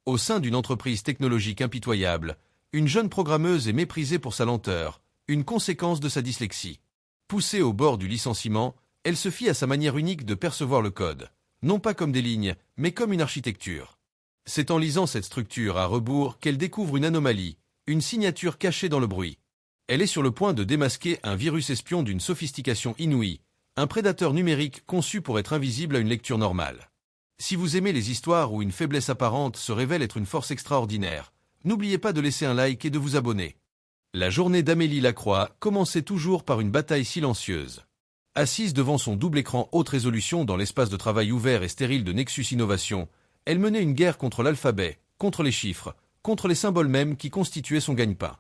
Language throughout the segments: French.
Au sein d'une entreprise technologique impitoyable, une jeune programmeuse est méprisée pour sa lenteur, une conséquence de sa dyslexie. Poussée au bord du licenciement, elle se fie à sa manière unique de percevoir le code, non pas comme des lignes, mais comme une architecture. C'est en lisant cette structure à rebours qu'elle découvre une anomalie, une signature cachée dans le bruit. Elle est sur le point de démasquer un virus espion d'une sophistication inouïe, un prédateur numérique conçu pour être invisible à une lecture normale. Si vous aimez les histoires où une faiblesse apparente se révèle être une force extraordinaire, n'oubliez pas de laisser un like et de vous abonner. La journée d'Amélie Lacroix commençait toujours par une bataille silencieuse. Assise devant son double écran haute résolution dans l'espace de travail ouvert et stérile de Nexus Innovation, elle menait une guerre contre l'alphabet, contre les chiffres, contre les symboles mêmes qui constituaient son gagne-pain.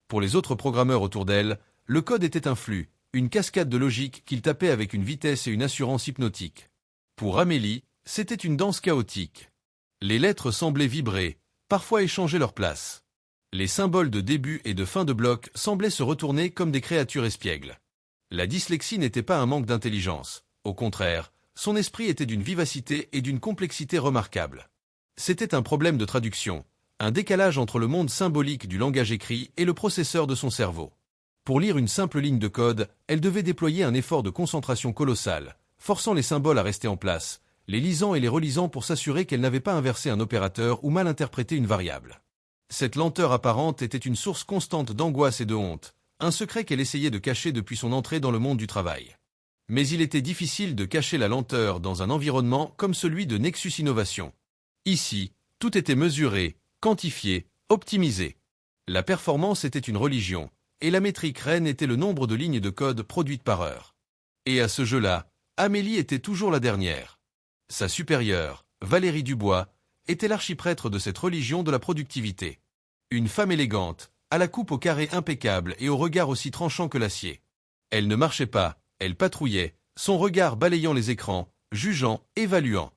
Pour les autres programmeurs autour d'elle, le code était un flux, une cascade de logique qu'il tapait avec une vitesse et une assurance hypnotique. Pour Amélie, c'était une danse chaotique. Les lettres semblaient vibrer, parfois échanger leur place. Les symboles de début et de fin de bloc semblaient se retourner comme des créatures espiègles. La dyslexie n'était pas un manque d'intelligence. Au contraire, son esprit était d'une vivacité et d'une complexité remarquables. C'était un problème de traduction, un décalage entre le monde symbolique du langage écrit et le processeur de son cerveau. Pour lire une simple ligne de code, elle devait déployer un effort de concentration colossal, forçant les symboles à rester en place, les lisant et les relisant pour s'assurer qu'elle n'avait pas inversé un opérateur ou mal interprété une variable. Cette lenteur apparente était une source constante d'angoisse et de honte, un secret qu'elle essayait de cacher depuis son entrée dans le monde du travail. Mais il était difficile de cacher la lenteur dans un environnement comme celui de Nexus Innovation. Ici, tout était mesuré, quantifié, optimisé. La performance était une religion, et la métrique reine était le nombre de lignes de code produites par heure. Et à ce jeu-là, Amélie était toujours la dernière. Sa supérieure, Valérie Dubois, était l'archiprêtre de cette religion de la productivité. Une femme élégante, à la coupe au carré impeccable et au regard aussi tranchant que l'acier. Elle ne marchait pas, elle patrouillait, son regard balayant les écrans, jugeant, évaluant.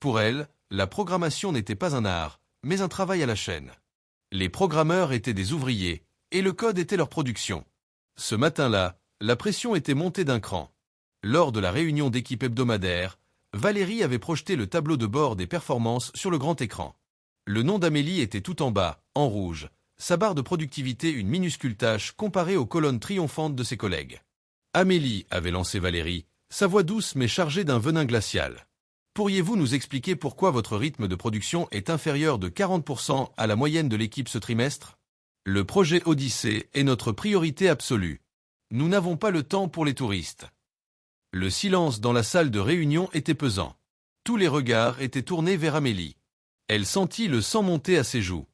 Pour elle, la programmation n'était pas un art, mais un travail à la chaîne. Les programmeurs étaient des ouvriers, et le code était leur production. Ce matin-là, la pression était montée d'un cran. Lors de la réunion d'équipe hebdomadaire, Valérie avait projeté le tableau de bord des performances sur le grand écran. Le nom d'Amélie était tout en bas, en rouge, sa barre de productivité une minuscule tache comparée aux colonnes triomphantes de ses collègues. Amélie, avait lancé Valérie, sa voix douce mais chargée d'un venin glacial. Pourriez-vous nous expliquer pourquoi votre rythme de production est inférieur de 40% à la moyenne de l'équipe ce trimestre? Le projet Odyssée est notre priorité absolue. Nous n'avons pas le temps pour les touristes. Le silence dans la salle de réunion était pesant. Tous les regards étaient tournés vers Amélie. Elle sentit le sang monter à ses joues.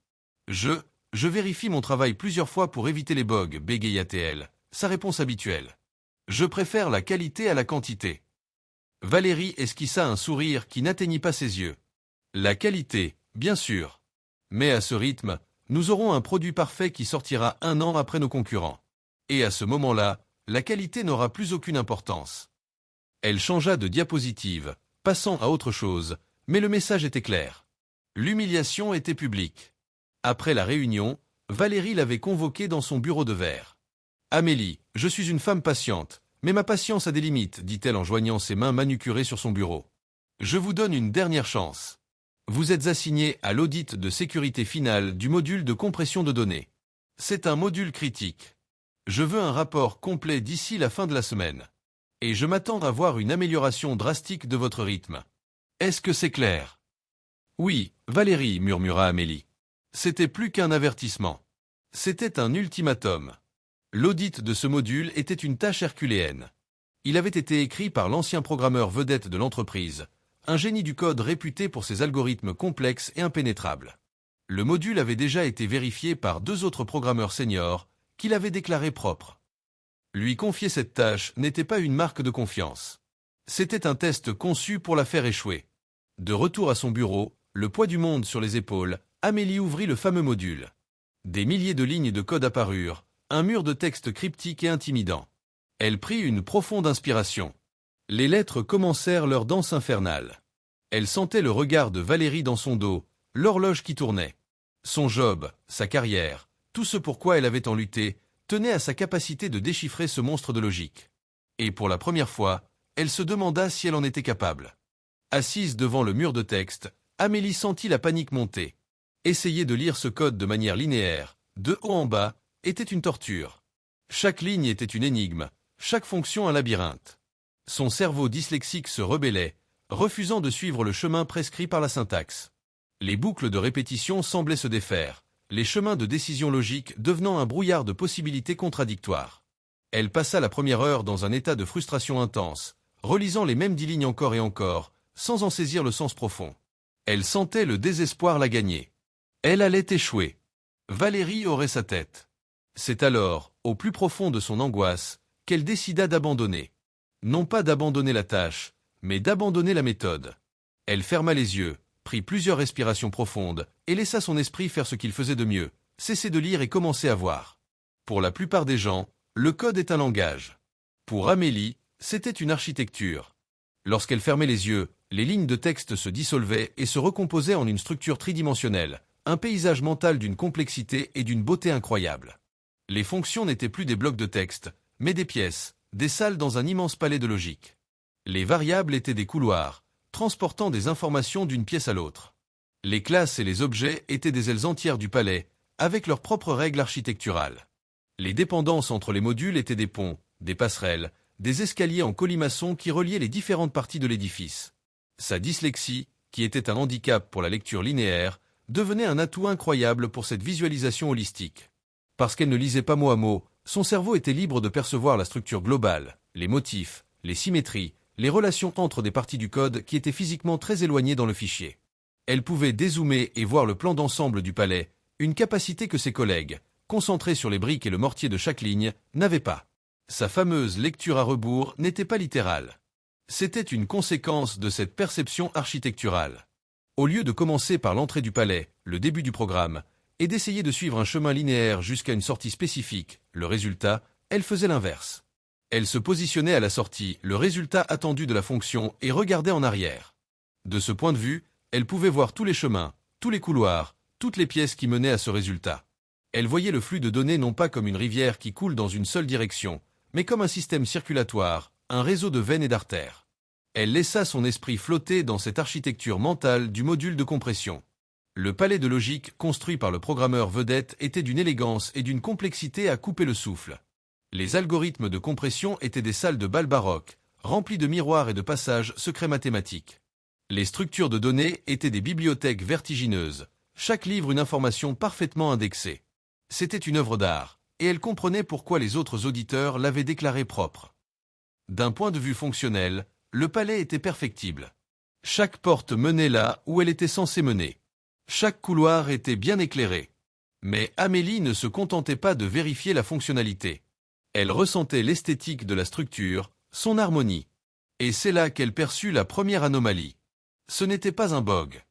Je vérifie mon travail plusieurs fois pour éviter les bugs, bégaya-t-elle, sa réponse habituelle. Je préfère la qualité à la quantité. Valérie esquissa un sourire qui n'atteignit pas ses yeux. La qualité, bien sûr. Mais à ce rythme, nous aurons un produit parfait qui sortira 1 an après nos concurrents. Et à ce moment-là, la qualité n'aura plus aucune importance. Elle changea de diapositive, passant à autre chose, mais le message était clair. L'humiliation était publique. Après la réunion, Valérie l'avait convoquée dans son bureau de verre. « Amélie, je suis une femme patiente, mais ma patience a des limites, dit-elle en joignant ses mains manucurées sur son bureau. Je vous donne une dernière chance. Vous êtes assignée à l'audit de sécurité finale du module de compression de données. C'est un module critique. Je veux un rapport complet d'ici la fin de la semaine. Et je m'attends à voir une amélioration drastique de votre rythme. Est-ce que c'est clair? Oui, Valérie, murmura Amélie. C'était plus qu'un avertissement. C'était un ultimatum. L'audit de ce module était une tâche herculéenne. Il avait été écrit par l'ancien programmeur vedette de l'entreprise, un génie du code réputé pour ses algorithmes complexes et impénétrables. Le module avait déjà été vérifié par 2 autres programmeurs seniors, qui l'avaient déclaré propre. Lui confier cette tâche n'était pas une marque de confiance. C'était un test conçu pour la faire échouer. De retour à son bureau, le poids du monde sur les épaules, Amélie ouvrit le fameux module. Des milliers de lignes de code apparurent, un mur de texte cryptique et intimidant. Elle prit une profonde inspiration. Les lettres commencèrent leur danse infernale. Elle sentait le regard de Valérie dans son dos, l'horloge qui tournait. Son job, sa carrière, tout ce pourquoi elle avait tant lutté, tenait à sa capacité de déchiffrer ce monstre de logique. Et pour la première fois, elle se demanda si elle en était capable. Assise devant le mur de texte, Amélie sentit la panique monter. Essayer de lire ce code de manière linéaire, de haut en bas, était une torture. Chaque ligne était une énigme, chaque fonction un labyrinthe. Son cerveau dyslexique se rebellait, refusant de suivre le chemin prescrit par la syntaxe. Les boucles de répétition semblaient se défaire, les chemins de décision logique devenant un brouillard de possibilités contradictoires. Elle passa la première heure dans un état de frustration intense, relisant les mêmes 10 lignes encore et encore, sans en saisir le sens profond. Elle sentait le désespoir la gagner. Elle allait échouer. Valérie aurait sa tête. C'est alors, au plus profond de son angoisse, qu'elle décida d'abandonner. Non pas d'abandonner la tâche, mais d'abandonner la méthode. Elle ferma les yeux, prit plusieurs respirations profondes, et laissa son esprit faire ce qu'il faisait de mieux, cesser de lire et commencer à voir. Pour la plupart des gens, le code est un langage. Pour Amélie, c'était une architecture. Lorsqu'elle fermait les yeux, les lignes de texte se dissolvaient et se recomposaient en une structure tridimensionnelle, un paysage mental d'une complexité et d'une beauté incroyables. Les fonctions n'étaient plus des blocs de texte, mais des pièces, des salles dans un immense palais de logique. Les variables étaient des couloirs, transportant des informations d'une pièce à l'autre. Les classes et les objets étaient des ailes entières du palais, avec leurs propres règles architecturales. Les dépendances entre les modules étaient des ponts, des passerelles, des escaliers en colimaçon qui reliaient les différentes parties de l'édifice. Sa dyslexie, qui était un handicap pour la lecture linéaire, devenait un atout incroyable pour cette visualisation holistique. Parce qu'elle ne lisait pas mot à mot, son cerveau était libre de percevoir la structure globale, les motifs, les symétries, les relations entre des parties du code qui étaient physiquement très éloignées dans le fichier. Elle pouvait dézoomer et voir le plan d'ensemble du palais, une capacité que ses collègues, concentrés sur les briques et le mortier de chaque ligne, n'avaient pas. Sa fameuse lecture à rebours n'était pas littérale. C'était une conséquence de cette perception architecturale. Au lieu de commencer par l'entrée du palais, le début du programme, et d'essayer de suivre un chemin linéaire jusqu'à une sortie spécifique, le résultat, elle faisait l'inverse. Elle se positionnait à la sortie, le résultat attendu de la fonction, et regardait en arrière. De ce point de vue, elle pouvait voir tous les chemins, tous les couloirs, toutes les pièces qui menaient à ce résultat. Elle voyait le flux de données non pas comme une rivière qui coule dans une seule direction, mais comme un système circulatoire, un réseau de veines et d'artères. Elle laissa son esprit flotter dans cette architecture mentale du module de compression. Le palais de logique construit par le programmeur vedette était d'une élégance et d'une complexité à couper le souffle. Les algorithmes de compression étaient des salles de bal baroques, remplies de miroirs et de passages secrets mathématiques. Les structures de données étaient des bibliothèques vertigineuses, chaque livre une information parfaitement indexée. C'était une œuvre d'art, et elle comprenait pourquoi les autres auditeurs l'avaient déclarée propre. D'un point de vue fonctionnel, le palais était perfectible. Chaque porte menait là où elle était censée mener. Chaque couloir était bien éclairé. Mais Amélie ne se contentait pas de vérifier la fonctionnalité. Elle ressentait l'esthétique de la structure, son harmonie. Et c'est là qu'elle perçut la première anomalie. Ce n'était pas un bug.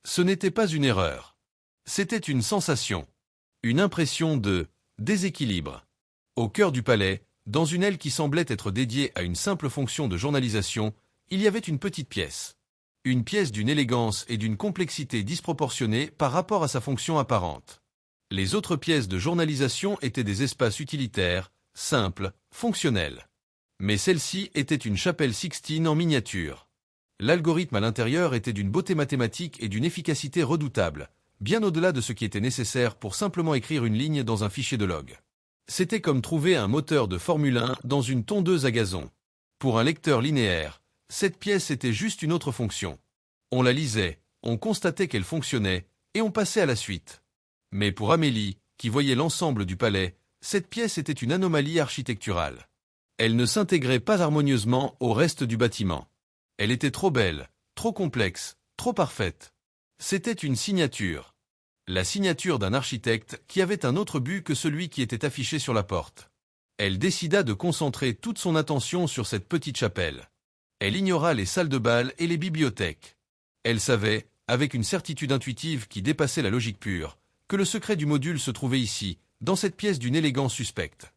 Ce n'était pas une erreur. C'était une sensation. Une impression de déséquilibre. Au cœur du palais, dans une aile qui semblait être dédiée à une simple fonction de journalisation, il y avait une petite pièce. Une pièce d'une élégance et d'une complexité disproportionnée par rapport à sa fonction apparente. Les autres pièces de journalisation étaient des espaces utilitaires, simples, fonctionnels. Mais celle-ci était une chapelle Sixtine en miniature. L'algorithme à l'intérieur était d'une beauté mathématique et d'une efficacité redoutable, bien au-delà de ce qui était nécessaire pour simplement écrire une ligne dans un fichier de log. C'était comme trouver un moteur de Formule 1 dans une tondeuse à gazon. Pour un lecteur linéaire, cette pièce était juste une autre fonction. On la lisait, on constatait qu'elle fonctionnait, et on passait à la suite. Mais pour Amélie, qui voyait l'ensemble du palais, cette pièce était une anomalie architecturale. Elle ne s'intégrait pas harmonieusement au reste du bâtiment. Elle était trop belle, trop complexe, trop parfaite. C'était une signature. La signature d'un architecte qui avait un autre but que celui qui était affiché sur la porte. Elle décida de concentrer toute son attention sur cette petite chapelle. Elle ignora les salles de bal et les bibliothèques. Elle savait, avec une certitude intuitive qui dépassait la logique pure, que le secret du module se trouvait ici, dans cette pièce d'une élégance suspecte.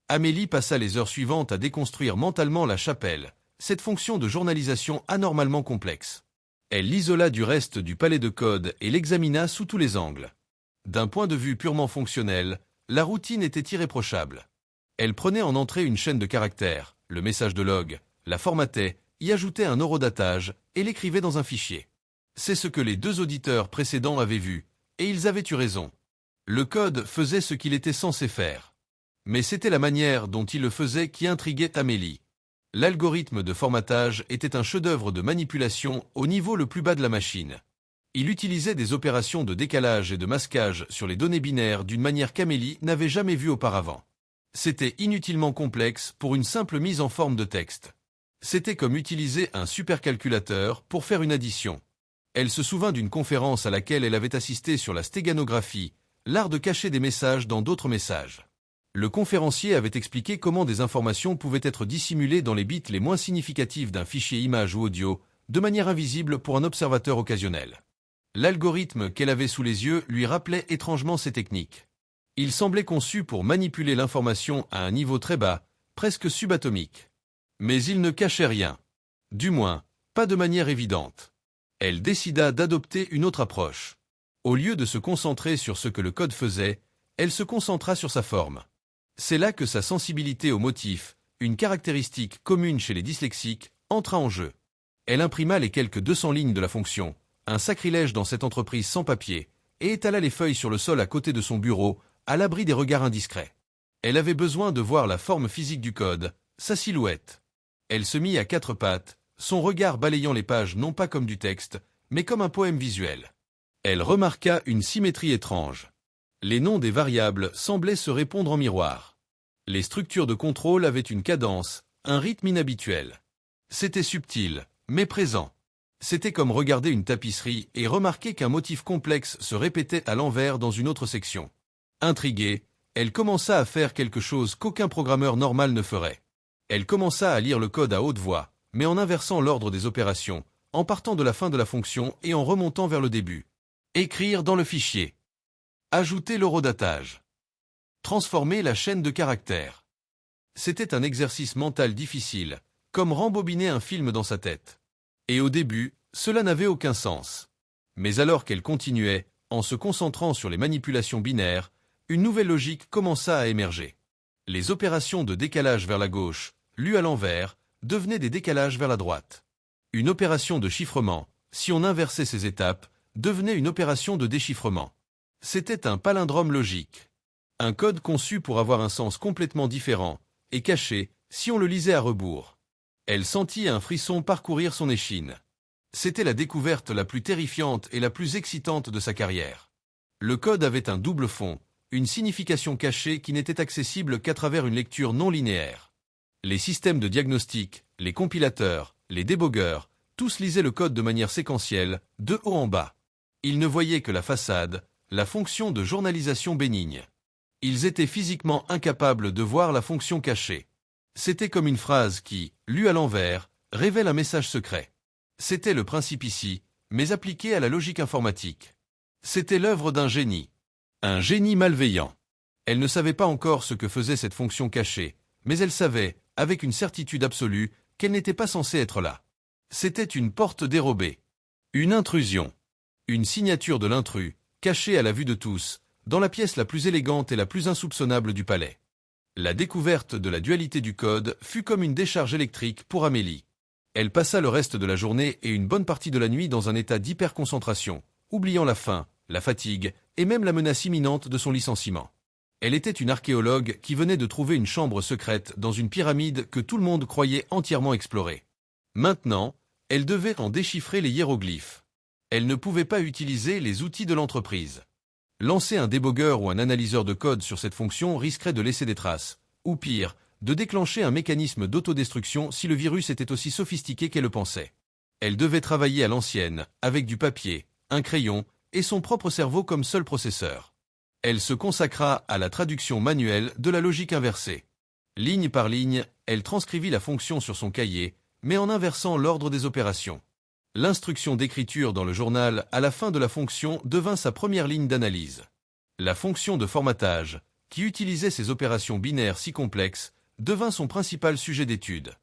Amélie passa les heures suivantes à déconstruire mentalement la chapelle, cette fonction de journalisation anormalement complexe. Elle l'isola du reste du palais de code et l'examina sous tous les angles. D'un point de vue purement fonctionnel, la routine était irréprochable. Elle prenait en entrée une chaîne de caractères, le message de log, la formatait, y ajoutait un horodatage et l'écrivait dans un fichier. C'est ce que les deux auditeurs précédents avaient vu, Et ils avaient eu raison. Le code faisait ce qu'il était censé faire. Mais c'était la manière dont il le faisait qui intriguait Amélie. L'algorithme de formatage était un chef-d'œuvre de manipulation au niveau le plus bas de la machine. Il utilisait des opérations de décalage et de masquage sur les données binaires d'une manière qu'Amélie n'avait jamais vue auparavant. C'était inutilement complexe pour une simple mise en forme de texte. C'était comme utiliser un supercalculateur pour faire une addition. Elle se souvint d'une conférence à laquelle elle avait assisté sur la stéganographie, l'art de cacher des messages dans d'autres messages. Le conférencier avait expliqué comment des informations pouvaient être dissimulées dans les bits les moins significatifs d'un fichier image ou audio, de manière invisible pour un observateur occasionnel. L'algorithme qu'elle avait sous les yeux lui rappelait étrangement ces techniques. Il semblait conçu pour manipuler l'information à un niveau très bas, presque subatomique. Mais il ne cachait rien. Du moins, pas de manière évidente. Elle décida d'adopter une autre approche. Au lieu de se concentrer sur ce que le code faisait, elle se concentra sur sa forme. C'est là que sa sensibilité au motif, une caractéristique commune chez les dyslexiques, entra en jeu. Elle imprima les quelques 200 lignes de la fonction, un sacrilège dans cette entreprise sans papier, et étala les feuilles sur le sol à côté de son bureau, à l'abri des regards indiscrets. Elle avait besoin de voir la forme physique du code, sa silhouette. Elle se mit à quatre pattes, son regard balayant les pages non pas comme du texte, mais comme un poème visuel. Elle remarqua une symétrie étrange. Les noms des variables semblaient se répondre en miroir. Les structures de contrôle avaient une cadence, un rythme inhabituel. C'était subtil, mais présent. C'était comme regarder une tapisserie et remarquer qu'un motif complexe se répétait à l'envers dans une autre section. Intriguée, elle commença à faire quelque chose qu'aucun programmeur normal ne ferait. Elle commença à lire le code à haute voix, mais en inversant l'ordre des opérations, en partant de la fin de la fonction et en remontant vers le début. Écrire dans le fichier. Ajouter l'horodatage. Transformer la chaîne de caractères. C'était un exercice mental difficile, comme rembobiner un film dans sa tête. Et au début, cela n'avait aucun sens. Mais alors qu'elle continuait, en se concentrant sur les manipulations binaires, une nouvelle logique commença à émerger. Les opérations de décalage vers la gauche, lues à l'envers, devenaient des décalages vers la droite. Une opération de chiffrement, si on inversait ces étapes, devenait une opération de déchiffrement. C'était un palindrome logique. Un code conçu pour avoir un sens complètement différent, et caché, si on le lisait à rebours. Elle sentit un frisson parcourir son échine. C'était la découverte la plus terrifiante et la plus excitante de sa carrière. Le code avait un double fond, une signification cachée qui n'était accessible qu'à travers une lecture non linéaire. Les systèmes de diagnostic, les compilateurs, les débogueurs, tous lisaient le code de manière séquentielle, de haut en bas. Ils ne voyaient que la façade, la fonction de journalisation bénigne. Ils étaient physiquement incapables de voir la fonction cachée. C'était comme une phrase qui, lue à l'envers, révèle un message secret. C'était le principe ici, mais appliqué à la logique informatique. C'était l'œuvre d'un génie. Un génie malveillant. Elle ne savait pas encore ce que faisait cette fonction cachée, mais elle savait, avec une certitude absolue, qu'elle n'était pas censée être là. C'était une porte dérobée. Une intrusion. Une signature de l'intrus, cachée à la vue de tous, dans la pièce la plus élégante et la plus insoupçonnable du palais. La découverte de la dualité du code fut comme une décharge électrique pour Amélie. Elle passa le reste de la journée et une bonne partie de la nuit dans un état d'hyperconcentration, oubliant la faim, la fatigue et même la menace imminente de son licenciement. Elle était une archéologue qui venait de trouver une chambre secrète dans une pyramide que tout le monde croyait entièrement explorée. Maintenant, elle devait en déchiffrer les hiéroglyphes. Elle ne pouvait pas utiliser les outils de l'entreprise. Lancer un débogueur ou un analyseur de code sur cette fonction risquerait de laisser des traces, ou pire, de déclencher un mécanisme d'autodestruction si le virus était aussi sophistiqué qu'elle le pensait. Elle devait travailler à l'ancienne, avec du papier, un crayon, et son propre cerveau comme seul processeur. Elle se consacra à la traduction manuelle de la logique inversée. Ligne par ligne, elle transcrivit la fonction sur son cahier, mais en inversant l'ordre des opérations. L'instruction d'écriture dans le journal à la fin de la fonction devint sa première ligne d'analyse. La fonction de formatage, qui utilisait ces opérations binaires si complexes, devint son principal sujet d'étude.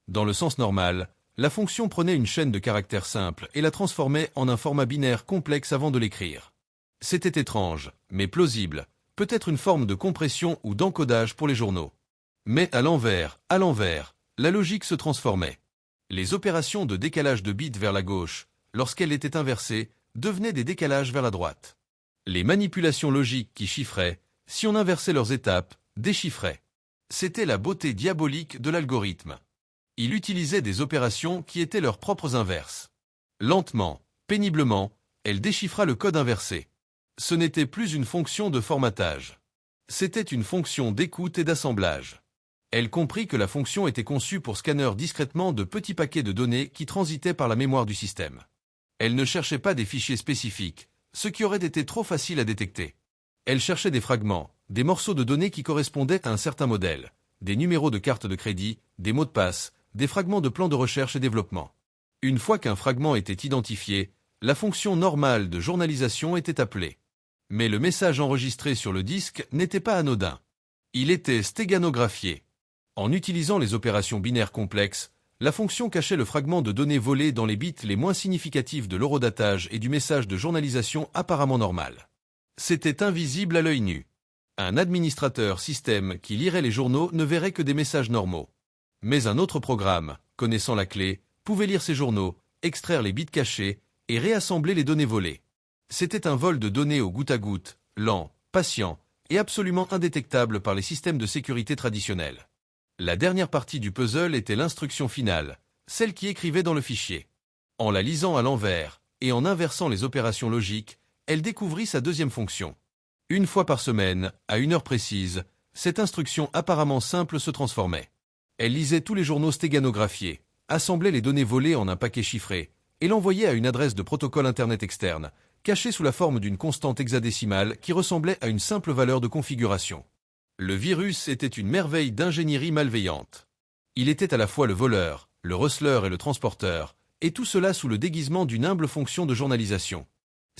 Dans le sens normal, la fonction prenait une chaîne de caractères simples et la transformait en un format binaire complexe avant de l'écrire. C'était étrange, mais plausible, peut-être une forme de compression ou d'encodage pour les journaux. Mais à l'envers, la logique se transformait. Les opérations de décalage de bits vers la gauche, lorsqu'elle était inversée, devenaient des décalages vers la droite. Les manipulations logiques qui chiffraient, si on inversait leurs étapes, déchiffraient. C'était la beauté diabolique de l'algorithme. Il utilisait des opérations qui étaient leurs propres inverses. Lentement, péniblement, elle déchiffra le code inversé. Ce n'était plus une fonction de formatage. C'était une fonction d'écoute et d'assemblage. Elle comprit que la fonction était conçue pour scanner discrètement de petits paquets de données qui transitaient par la mémoire du système. Elle ne cherchait pas des fichiers spécifiques, ce qui aurait été trop facile à détecter. Elle cherchait des fragments, des morceaux de données qui correspondaient à un certain modèle, des numéros de carte de crédit, des mots de passe, des fragments de plans de recherche et développement. Une fois qu'un fragment était identifié, la fonction normale de journalisation était appelée. Mais le message enregistré sur le disque n'était pas anodin. Il était stéganographié. En utilisant les opérations binaires complexes, la fonction cachait le fragment de données volées dans les bits les moins significatifs de l'horodatage et du message de journalisation apparemment normal. C'était invisible à l'œil nu. Un administrateur système qui lirait les journaux ne verrait que des messages normaux. Mais un autre programme, connaissant la clé, pouvait lire ces journaux, extraire les bits cachés et réassembler les données volées. C'était un vol de données au goutte à goutte, lent, patient et absolument indétectable par les systèmes de sécurité traditionnels. La dernière partie du puzzle était l'instruction finale, celle qui écrivait dans le fichier. En la lisant à l'envers et en inversant les opérations logiques, elle découvrit sa deuxième fonction. Une fois par semaine, à une heure précise, cette instruction apparemment simple se transformait. Elle lisait tous les journaux stéganographiés, assemblait les données volées en un paquet chiffré et l'envoyait à une adresse de protocole Internet externe, cachée sous la forme d'une constante hexadécimale qui ressemblait à une simple valeur de configuration. Le virus était une merveille d'ingénierie malveillante. Il était à la fois le voleur, le receleur et le transporteur, et tout cela sous le déguisement d'une humble fonction de journalisation.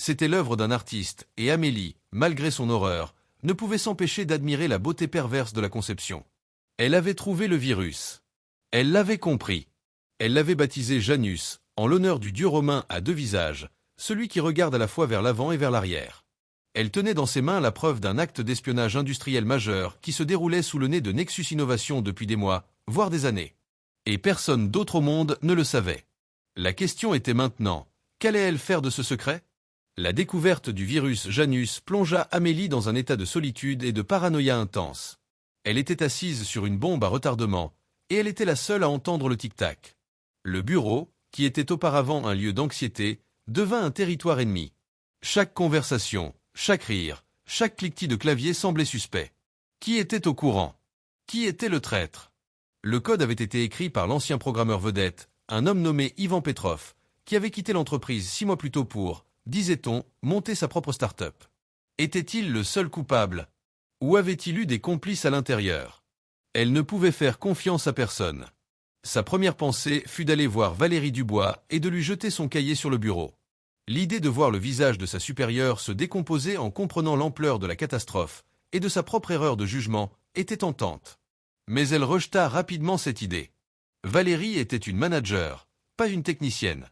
C'était l'œuvre d'un artiste, et Amélie, malgré son horreur, ne pouvait s'empêcher d'admirer la beauté perverse de la conception. Elle avait trouvé le virus. Elle l'avait compris. Elle l'avait baptisé Janus, en l'honneur du dieu romain à deux visages, celui qui regarde à la fois vers l'avant et vers l'arrière. Elle tenait dans ses mains la preuve d'un acte d'espionnage industriel majeur qui se déroulait sous le nez de Nexus Innovation depuis des mois, voire des années. Et personne d'autre au monde ne le savait. La question était maintenant, qu'allait-elle faire de ce secret ? La découverte du virus Janus plongea Amélie dans un état de solitude et de paranoïa intense. Elle était assise sur une bombe à retardement, et elle était la seule à entendre le tic-tac. Le bureau, qui était auparavant un lieu d'anxiété, devint un territoire ennemi. Chaque conversation, chaque rire, chaque cliquetis de clavier semblait suspect. Qui était au courant ? Qui était le traître ? Le code avait été écrit par l'ancien programmeur vedette, un homme nommé Ivan Petrov, qui avait quitté l'entreprise 6 mois plus tôt pour, disait-on, monter sa propre start-up. Était-il le seul coupable ? Ou avait-il eu des complices à l'intérieur ? Elle ne pouvait faire confiance à personne. Sa première pensée fut d'aller voir Valérie Dubois et de lui jeter son cahier sur le bureau. L'idée de voir le visage de sa supérieure se décomposer en comprenant l'ampleur de la catastrophe et de sa propre erreur de jugement était tentante. Mais elle rejeta rapidement cette idée. Valérie était une manager, pas une technicienne.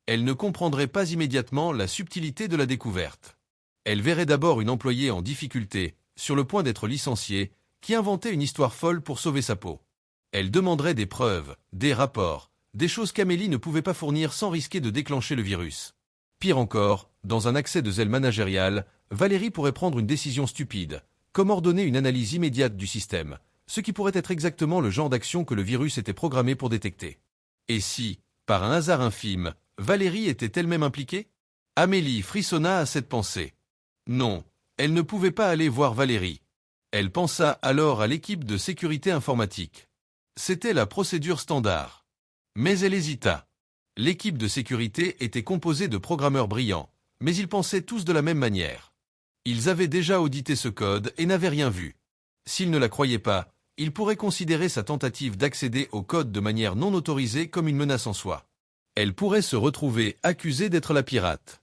Elle ne comprendrait pas immédiatement la subtilité de la découverte. Elle verrait d'abord une employée en difficulté, sur le point d'être licenciée, qui inventait une histoire folle pour sauver sa peau. Elle demanderait des preuves, des rapports, des choses qu'Amélie ne pouvait pas fournir sans risquer de déclencher le virus. Pire encore, dans un accès de zèle managérial, Valérie pourrait prendre une décision stupide, comme ordonner une analyse immédiate du système, ce qui pourrait être exactement le genre d'action que le virus était programmé pour détecter. Et si, par un hasard infime, Valérie était elle-même impliquée ? Amélie frissonna à cette pensée. Non, elle ne pouvait pas aller voir Valérie. Elle pensa alors à l'équipe de sécurité informatique. C'était la procédure standard. Mais elle hésita. L'équipe de sécurité était composée de programmeurs brillants, mais ils pensaient tous de la même manière. Ils avaient déjà audité ce code et n'avaient rien vu. S'ils ne la croyaient pas, ils pourraient considérer sa tentative d'accéder au code de manière non autorisée comme une menace en soi. Elle pourrait se retrouver accusée d'être la pirate.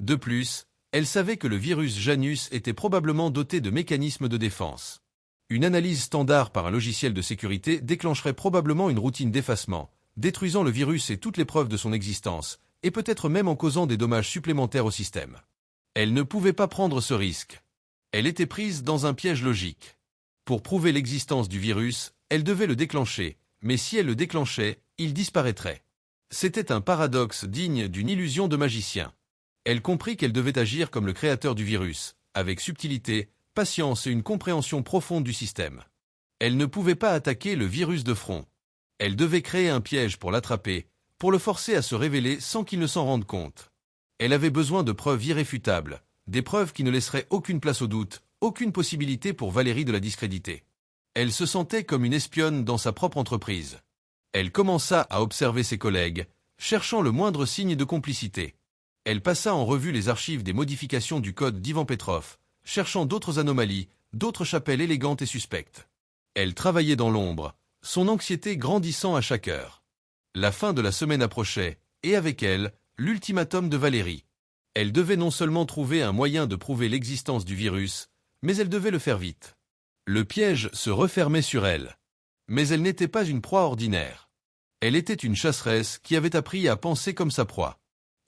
De plus, elle savait que le virus Janus était probablement doté de mécanismes de défense. Une analyse standard par un logiciel de sécurité déclencherait probablement une routine d'effacement, détruisant le virus et toutes les preuves de son existence, et peut-être même en causant des dommages supplémentaires au système. Elle ne pouvait pas prendre ce risque. Elle était prise dans un piège logique. Pour prouver l'existence du virus, elle devait le déclencher, mais si elle le déclenchait, il disparaîtrait. C'était un paradoxe digne d'une illusion de magicien. Elle comprit qu'elle devait agir comme le créateur du virus, avec subtilité, patience et une compréhension profonde du système. Elle ne pouvait pas attaquer le virus de front. Elle devait créer un piège pour l'attraper, pour le forcer à se révéler sans qu'il ne s'en rende compte. Elle avait besoin de preuves irréfutables, des preuves qui ne laisseraient aucune place au doute, aucune possibilité pour Valérie de la discréditer. Elle se sentait comme une espionne dans sa propre entreprise. Elle commença à observer ses collègues, cherchant le moindre signe de complicité. Elle passa en revue les archives des modifications du code d'Ivan Petrov, cherchant d'autres anomalies, d'autres chapelles élégantes et suspectes. Elle travaillait dans l'ombre, son anxiété grandissant à chaque heure. La fin de la semaine approchait, et avec elle, l'ultimatum de Valérie. Elle devait non seulement trouver un moyen de prouver l'existence du virus, mais elle devait le faire vite. Le piège se refermait sur elle. Mais elle n'était pas une proie ordinaire. Elle était une chasseresse qui avait appris à penser comme sa proie.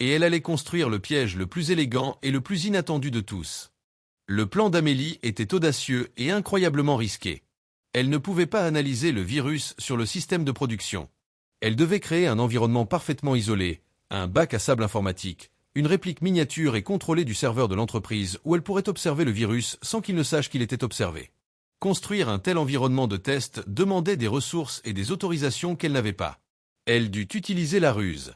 Et elle allait construire le piège le plus élégant et le plus inattendu de tous. Le plan d'Amélie était audacieux et incroyablement risqué. Elle ne pouvait pas analyser le virus sur le système de production. Elle devait créer un environnement parfaitement isolé, un bac à sable informatique, une réplique miniature et contrôlée du serveur de l'entreprise où elle pourrait observer le virus sans qu'il ne sache qu'il était observé. Construire un tel environnement de test demandait des ressources et des autorisations qu'elle n'avait pas. Elle dut utiliser la ruse.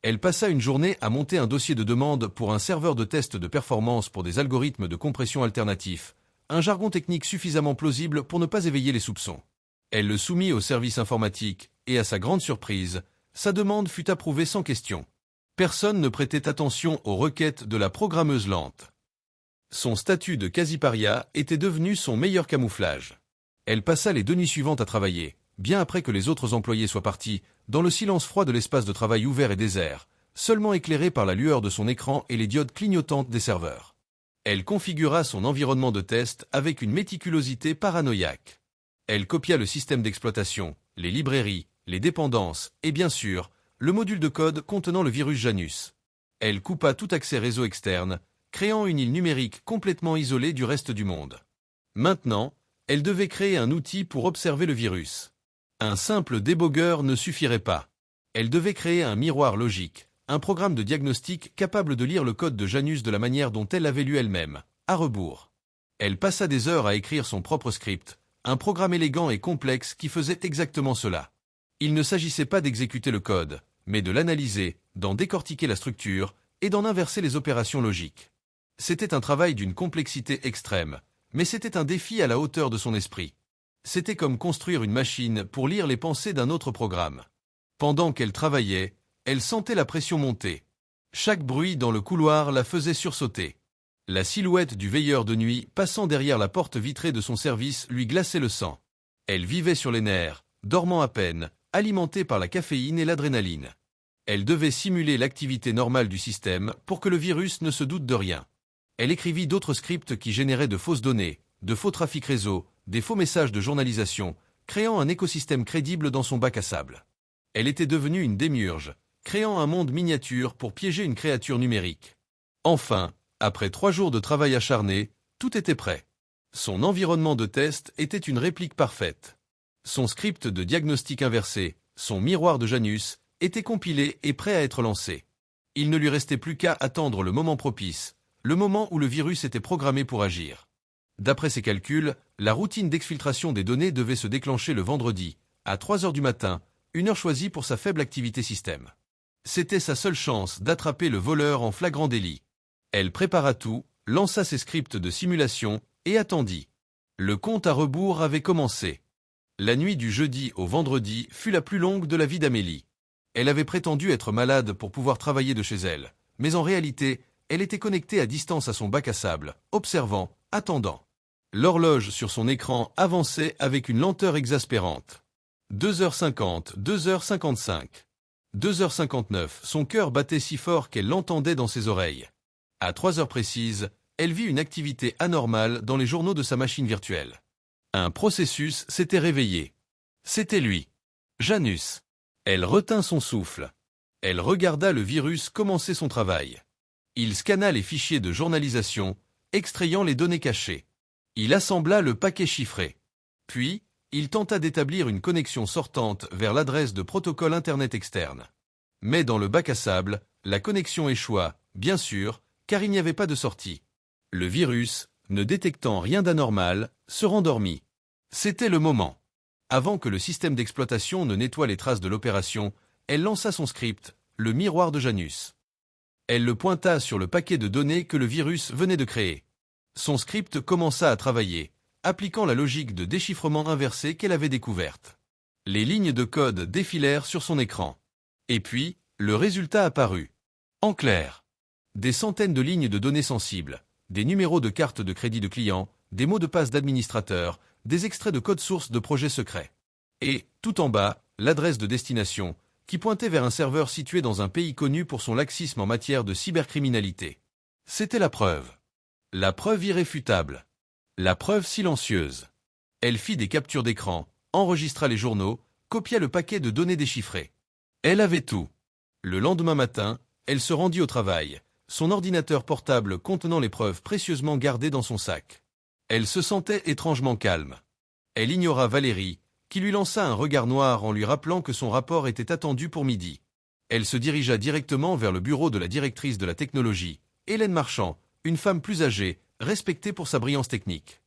Elle passa une journée à monter un dossier de demande pour un serveur de test de performance pour des algorithmes de compression alternatifs, un jargon technique suffisamment plausible pour ne pas éveiller les soupçons. Elle le soumit au service informatique, et à sa grande surprise, sa demande fut approuvée sans question. Personne ne prêtait attention aux requêtes de la programmeuse lente. Son statut de quasi-paria était devenu son meilleur camouflage. Elle passa les 2 nuits suivantes à travailler, bien après que les autres employés soient partis, dans le silence froid de l'espace de travail ouvert et désert, seulement éclairé par la lueur de son écran et les diodes clignotantes des serveurs. Elle configura son environnement de test avec une méticulosité paranoïaque. Elle copia le système d'exploitation, les librairies, les dépendances et bien sûr, le module de code contenant le virus Janus. Elle coupa tout accès réseau externe, créant une île numérique complètement isolée du reste du monde. Maintenant, elle devait créer un outil pour observer le virus. Un simple débogueur ne suffirait pas. Elle devait créer un miroir logique, un programme de diagnostic capable de lire le code de Janus de la manière dont elle l'avait lu elle-même, à rebours. Elle passa des heures à écrire son propre script, un programme élégant et complexe qui faisait exactement cela. Il ne s'agissait pas d'exécuter le code, mais de l'analyser, d'en décortiquer la structure et d'en inverser les opérations logiques. C'était un travail d'une complexité extrême, mais c'était un défi à la hauteur de son esprit. C'était comme construire une machine pour lire les pensées d'un autre programme. Pendant qu'elle travaillait, elle sentait la pression monter. Chaque bruit dans le couloir la faisait sursauter. La silhouette du veilleur de nuit passant derrière la porte vitrée de son service lui glaçait le sang. Elle vivait sur les nerfs, dormant à peine, alimentée par la caféine et l'adrénaline. Elle devait simuler l'activité normale du système pour que le virus ne se doute de rien. Elle écrivit d'autres scripts qui généraient de fausses données, de faux trafics réseau, des faux messages de journalisation, créant un écosystème crédible dans son bac à sable. Elle était devenue une démiurge, créant un monde miniature pour piéger une créature numérique. Enfin, après 3 jours de travail acharné, tout était prêt. Son environnement de test était une réplique parfaite. Son script de diagnostic inversé, son miroir de Janus, était compilé et prêt à être lancé. Il ne lui restait plus qu'à attendre le moment propice, le moment où le virus était programmé pour agir. D'après ses calculs, la routine d'exfiltration des données devait se déclencher le vendredi, à 3 heures du matin, une heure choisie pour sa faible activité système. C'était sa seule chance d'attraper le voleur en flagrant délit. Elle prépara tout, lança ses scripts de simulation et attendit. Le compte à rebours avait commencé. La nuit du jeudi au vendredi fut la plus longue de la vie d'Amélie. Elle avait prétendu être malade pour pouvoir travailler de chez elle, mais en réalité, elle était connectée à distance à son bac à sable, observant, attendant. L'horloge sur son écran avançait avec une lenteur exaspérante. 2h50, 2h55. 2h59, son cœur battait si fort qu'elle l'entendait dans ses oreilles. À 3 heures précises, elle vit une activité anormale dans les journaux de sa machine virtuelle. Un processus s'était réveillé. C'était lui. Janus. Elle retint son souffle. Elle regarda le virus commencer son travail. Il scanna les fichiers de journalisation, extrayant les données cachées. Il assembla le paquet chiffré. Puis, il tenta d'établir une connexion sortante vers l'adresse de protocole Internet externe. Mais dans le bac à sable, la connexion échoua, bien sûr, car il n'y avait pas de sortie. Le virus, ne détectant rien d'anormal, se rendormit. C'était le moment. Avant que le système d'exploitation ne nettoie les traces de l'opération, elle lança son script, le miroir de Janus. Elle le pointa sur le paquet de données que le virus venait de créer. Son script commença à travailler, appliquant la logique de déchiffrement inversé qu'elle avait découverte. Les lignes de code défilèrent sur son écran. Et puis, le résultat apparut. En clair, des centaines de lignes de données sensibles, des numéros de carte de crédit de clients, des mots de passe d'administrateurs, des extraits de code source de projets secrets. Et, tout en bas, l'adresse de destination, qui pointait vers un serveur situé dans un pays connu pour son laxisme en matière de cybercriminalité. C'était la preuve. La preuve irréfutable. La preuve silencieuse. Elle fit des captures d'écran, enregistra les journaux, copia le paquet de données déchiffrées. Elle avait tout. Le lendemain matin, elle se rendit au travail, son ordinateur portable contenant les preuves précieusement gardées dans son sac. Elle se sentait étrangement calme. Elle ignora Valérie, qui lui lança un regard noir en lui rappelant que son rapport était attendu pour midi. Elle se dirigea directement vers le bureau de la directrice de la technologie, Hélène Marchand, une femme plus âgée, respectée pour sa brillance technique.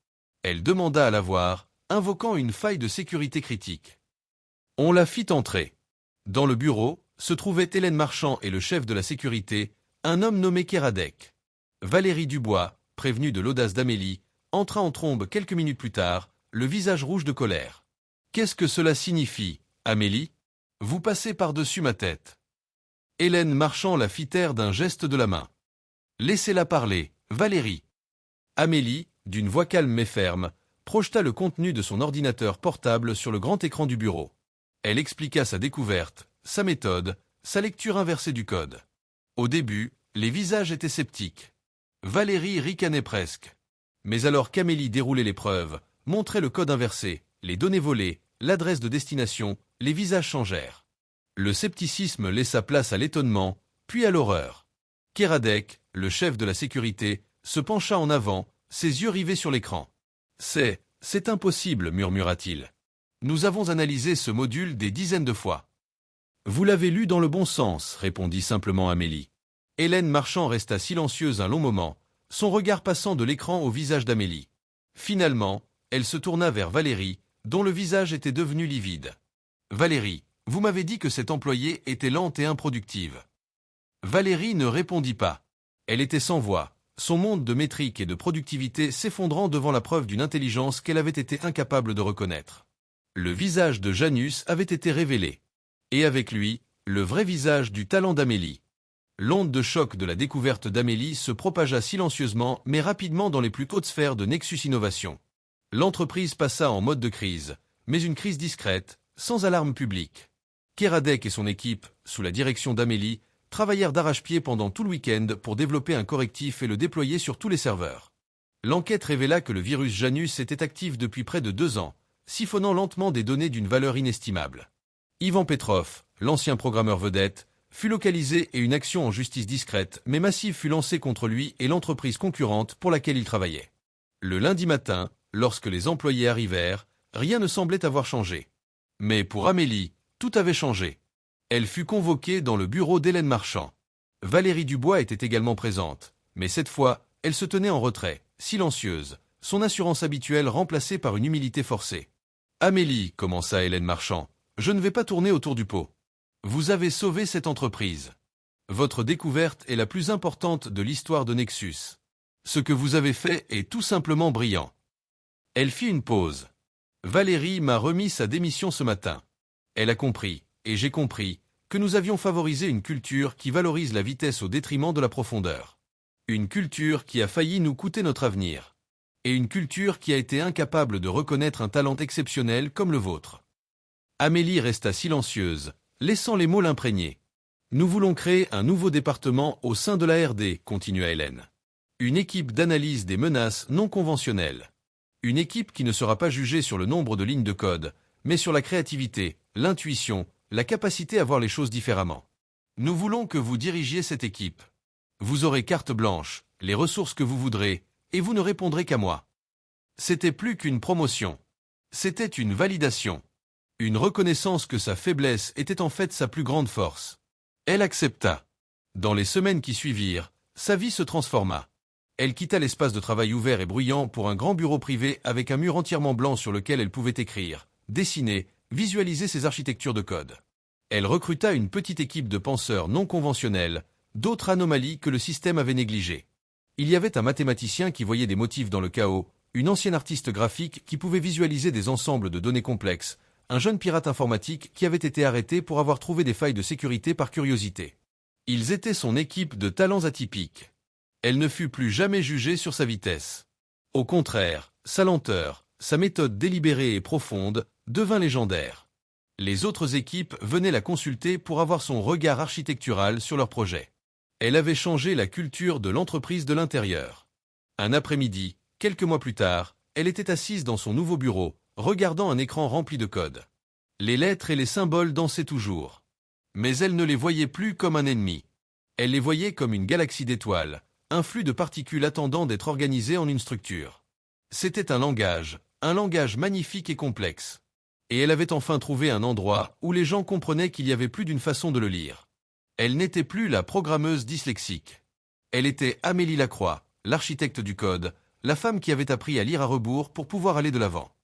Elle demanda à la voir, invoquant une faille de sécurité critique. On la fit entrer. Dans le bureau, se trouvaient Hélène Marchand et le chef de la sécurité, un homme nommé Kéradec. Valérie Dubois, prévenue de l'audace d'Amélie, entra en trombe quelques minutes plus tard, le visage rouge de colère. « Qu'est-ce que cela signifie, Amélie ? Vous passez par-dessus ma tête. » Hélène Marchand la fit taire d'un geste de la main. « Laissez-la parler, Valérie. » Amélie, d'une voix calme mais ferme, projeta le contenu de son ordinateur portable sur le grand écran du bureau. Elle expliqua sa découverte, sa méthode, sa lecture inversée du code. Au début, les visages étaient sceptiques. Valérie ricanait presque. Mais alors qu'Amélie déroulait les preuves, montrait le code inversé, les données volées, l'adresse de destination, les visages changèrent. Le scepticisme laissa place à l'étonnement, puis à l'horreur. Kéradec, le chef de la sécurité, se pencha en avant, ses yeux rivés sur l'écran. « C'est impossible, murmura-t-il. Nous avons analysé ce module des dizaines de fois. » « Vous l'avez lu dans le bon sens, répondit simplement Amélie. Hélène Marchand resta silencieuse un long moment, son regard passant de l'écran au visage d'Amélie. Finalement, elle se tourna vers Valérie, dont le visage était devenu livide. « Valérie, vous m'avez dit que cette employée était lente et improductive. » Valérie ne répondit pas. Elle était sans voix, son monde de métrique et de productivité s'effondrant devant la preuve d'une intelligence qu'elle avait été incapable de reconnaître. Le visage de Janus avait été révélé. Et avec lui, le vrai visage du talent d'Amélie. L'onde de choc de la découverte d'Amélie se propagea silencieusement mais rapidement dans les plus hautes sphères de Nexus Innovation. L'entreprise passa en mode de crise, mais une crise discrète, sans alarme publique. Kéradec et son équipe, sous la direction d'Amélie, travaillèrent d'arrache-pied pendant tout le week-end pour développer un correctif et le déployer sur tous les serveurs. L'enquête révéla que le virus Janus était actif depuis près de 2 ans, siphonnant lentement des données d'une valeur inestimable. Ivan Petrov, l'ancien programmeur vedette, fut localisé et une action en justice discrète mais massive fut lancée contre lui et l'entreprise concurrente pour laquelle il travaillait. Le lundi matin, lorsque les employés arrivèrent, rien ne semblait avoir changé. Mais pour Amélie, tout avait changé. Elle fut convoquée dans le bureau d'Hélène Marchand. Valérie Dubois était également présente, mais cette fois, elle se tenait en retrait, silencieuse, son assurance habituelle remplacée par une humilité forcée. « Amélie, commença Hélène Marchand, je ne vais pas tourner autour du pot. Vous avez sauvé cette entreprise. Votre découverte est la plus importante de l'histoire de Nexus. Ce que vous avez fait est tout simplement brillant. » Elle fit une pause. « Valérie m'a remis sa démission ce matin. Elle a compris, et j'ai compris, que nous avions favorisé une culture qui valorise la vitesse au détriment de la profondeur. Une culture qui a failli nous coûter notre avenir. Et une culture qui a été incapable de reconnaître un talent exceptionnel comme le vôtre. » Amélie resta silencieuse, laissant les mots l'imprégner. « Nous voulons créer un nouveau département au sein de la R&D, continua Hélène. Une équipe d'analyse des menaces non conventionnelles. Une équipe qui ne sera pas jugée sur le nombre de lignes de code, mais sur la créativité, l'intuition, la capacité à voir les choses différemment. Nous voulons que vous dirigiez cette équipe. Vous aurez carte blanche, les ressources que vous voudrez, et vous ne répondrez qu'à moi. » C'était plus qu'une promotion. C'était une validation. Une reconnaissance que sa faiblesse était en fait sa plus grande force. Elle accepta. Dans les semaines qui suivirent, Sa vie se transforma. Elle quitta l'espace de travail ouvert et bruyant pour un grand bureau privé avec un mur entièrement blanc sur lequel elle pouvait écrire, dessiner, visualiser ses architectures de code. Elle recruta une petite équipe de penseurs non conventionnels, d'autres anomalies que le système avait négligées. Il y avait un mathématicien qui voyait des motifs dans le chaos, une ancienne artiste graphique qui pouvait visualiser des ensembles de données complexes, un jeune pirate informatique qui avait été arrêté pour avoir trouvé des failles de sécurité par curiosité. Ils étaient son équipe de talents atypiques. Elle ne fut plus jamais jugée sur sa vitesse. Au contraire, sa lenteur, sa méthode délibérée et profonde, devint légendaire. Les autres équipes venaient la consulter pour avoir son regard architectural sur leur projet. Elle avait changé la culture de l'entreprise de l'intérieur. Un après-midi, quelques mois plus tard, elle était assise dans son nouveau bureau, regardant un écran rempli de code. Les lettres et les symboles dansaient toujours. Mais elle ne les voyait plus comme un ennemi. Elle les voyait comme une galaxie d'étoiles, un flux de particules attendant d'être organisé en une structure. C'était un langage magnifique et complexe. Et elle avait enfin trouvé un endroit où les gens comprenaient qu'il y avait plus d'une façon de le lire. Elle n'était plus la programmeuse dyslexique. Elle était Amélie Lacroix, l'architecte du code, la femme qui avait appris à lire à rebours pour pouvoir aller de l'avant.